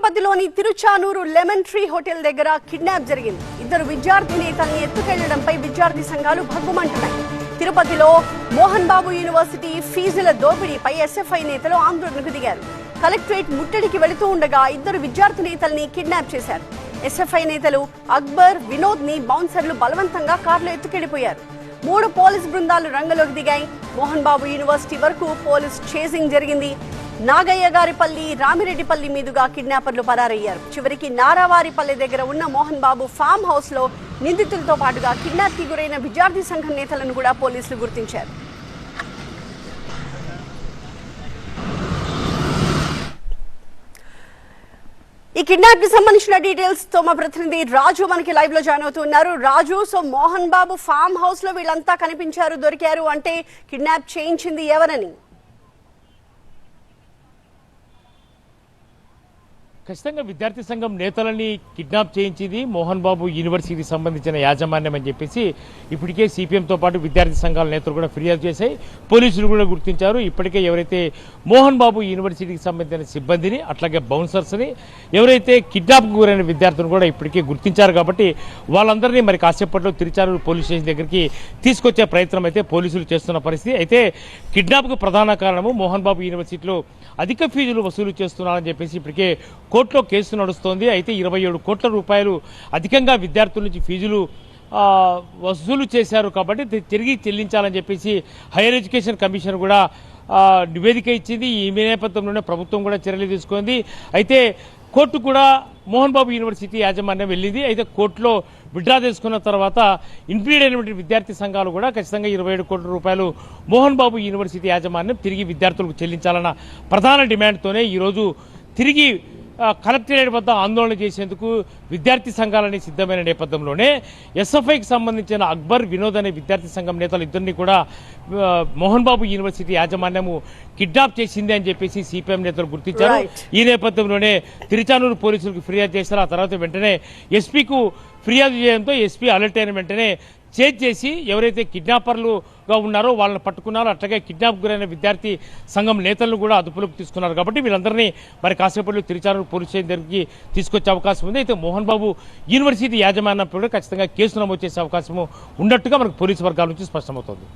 తిరుపతిలోని Tiruchanur lemon tree hotel దగ్గర kidnap జరిగింది. ఇద్దరు విద్యార్థి నేతల్ని ఎత్తుకెళ్లడంపై విద్యార్థి సంఘాలు భగ్గుమంటున్నాయి. తిరుపతిలో మోహన్ బాబు యూనివర్సిటీ ఫీజుల దోపిడీపై ఎస్ఎఫ్ఐ నేతలు ఆందోళనకు దిగారు. కలెక్టరేట్ ముట్టడికి వెళుతూ ఉండగా ఇద్దరు విద్యార్థి నేతల్ని కిడ్నాప్ చేశారు. ఎస్ఎఫ్ఐ నేతలు అక్బర్, వినోద్ ని బౌన్సర్లు బలవంతంగా కారులో ఎత్తుకెళ్లిపోయారు. 3 పోలీస్ బృందాలు రంగంలోకి దిగాయి. మోహన్ బాబు యూనివర్సిటీ వరకు పోలీస్ చేసింగ్ జరిగింది. నాగయ్యగారిపల్లి, రామిరెడ్డిపల్లి మీదుగా కిడ్నాపర్లు పరారయ్యారు. చివరికి నారావారిపల్లి దగ్గర ఉన్న మోహన్ బాబు ఫామ్ హౌస్ లో నిందితులతో పాటుగా కిడ్నాప్ కి గురైన విద్యార్థి సంఘం నేతలను కూడా పోలీసులు గుర్తించారు. ఈ కిడ్నాప్ కి సంబంధించిన డీటెయిల్స్ తో మా ప్రతినిధి రాజు మనకి లైవ్ లో జాయిన్ అవుతున్నారు. రాజు, so Mohan Babu farm house లో వీళ్ళంతా కనిపించారు, దొరికారు అంటే కిడ్నాప్ చేయించింది ఎవరని? ఖచ్చితంగా విద్యార్థి సంఘం నేతలని కిడ్నాప్ చేయించింది మోహన్ బాబు యూనివర్సిటీకి సంబంధించిన యాజమాన్యం అని చెప్పేసి ఇప్పటికే సిపిఎంతో పాటు విద్యార్థి సంఘాల నేతలు కూడా ఫిర్యాదు చేశాయి. పోలీసులు కూడా గుర్తించారు. ఇప్పటికే ఎవరైతే మోహన్ బాబు యూనివర్సిటీకి సంబంధించిన సిబ్బందిని, అట్లాగే బౌన్సర్స్ని, ఎవరైతే కిడ్నాప్కు గురైన విద్యార్థులను కూడా ఇప్పటికే గుర్తించారు. కాబట్టి వాళ్ళందరినీ మరి కాసేపట్లో తిరుచానూరు పోలీస్ స్టేషన్ దగ్గరికి తీసుకొచ్చే ప్రయత్నం అయితే పోలీసులు చేస్తున్న పరిస్థితి. అయితే కిడ్నాప్కు ప్రధాన కారణము మోహన్ బాబు యూనివర్సిటీలో అధిక ఫీజులు వసూలు చేస్తున్నారని చెప్పేసి ఇప్పటికే కోర్టులో కేసు నడుస్తోంది. అయితే 27 కోట్ల రూపాయలు అధికంగా విద్యార్థుల నుంచి ఫీజులు వసూలు చేశారు. కాబట్టి తిరిగి చెల్లించాలని చెప్పేసి హైయర్ ఎడ్యుకేషన్ కమిషన్ కూడా నివేదిక ఇచ్చింది. ఈ నేపథ్యంలోనే ప్రభుత్వం కూడా చర్యలు తీసుకుంది. అయితే కోర్టు కూడా మోహన్ బాబు యూనివర్సిటీ యాజమాన్యం వెళ్ళింది. అయితే కోర్టులో విత్డ్రా చేసుకున్న తర్వాత ఇన్ఫ్లీడ్ అయినటువంటి విద్యార్థి సంఘాలు కూడా ఖచ్చితంగా 27 కోట్ల రూపాయలు మోహన్ బాబు యూనివర్సిటీ యాజమాన్యం తిరిగి విద్యార్థులకు చెల్లించాలన్న ప్రధాన డిమాండ్తోనే ఈరోజు తిరిగి కలెక్టరేట్ వద్ద ఆందోళన చేసేందుకు విద్యార్థి సంఘాలని సిద్ధమైన నేపథ్యంలోనే ఎస్ఎఫ్ఐకి సంబంధించిన అక్బర్, వినోద్ అనే విద్యార్థి సంఘం నేతలు ఇద్దరిని కూడా మోహన్ బాబు యూనివర్సిటీ యాజమాన్యము కిడ్నాప్ చేసింది అని చెప్పేసి సిపిఎం నేతలు గుర్తించారు. ఈ నేపథ్యంలోనే తిరుచానూరు పోలీసులకు ఫిర్యాదు చేశారు. ఆ తర్వాత వెంటనే ఎస్పీకు ఫిర్యాదు చేయడంతో ఎస్పీ అలర్ట్ అయిన వెంటనే చేజ్ చేసి ఎవరైతే కిడ్నాపర్లుగా ఉన్నారో వాళ్ళని పట్టుకున్నారో, అట్లాగే కిడ్నాప్ గురైన విద్యార్థి సంఘం నేతలను కూడా అదుపులోకి తీసుకున్నారు. కాబట్టి వీళ్ళందరినీ మరి కాసేపట్లో తిరుచానూరు పోలీస్ స్టేషన్ దగ్గరికి తీసుకొచ్చే అవకాశం ఉంది. అయితే మోహన్ బాబు యూనివర్సిటీ యాజమాన్యం కూడా ఖచ్చితంగా కేసు నమోదు చేసే అవకాశం ఉన్నట్టుగా మనకు పోలీసు వర్గాల నుంచి స్పష్టమవుతోంది.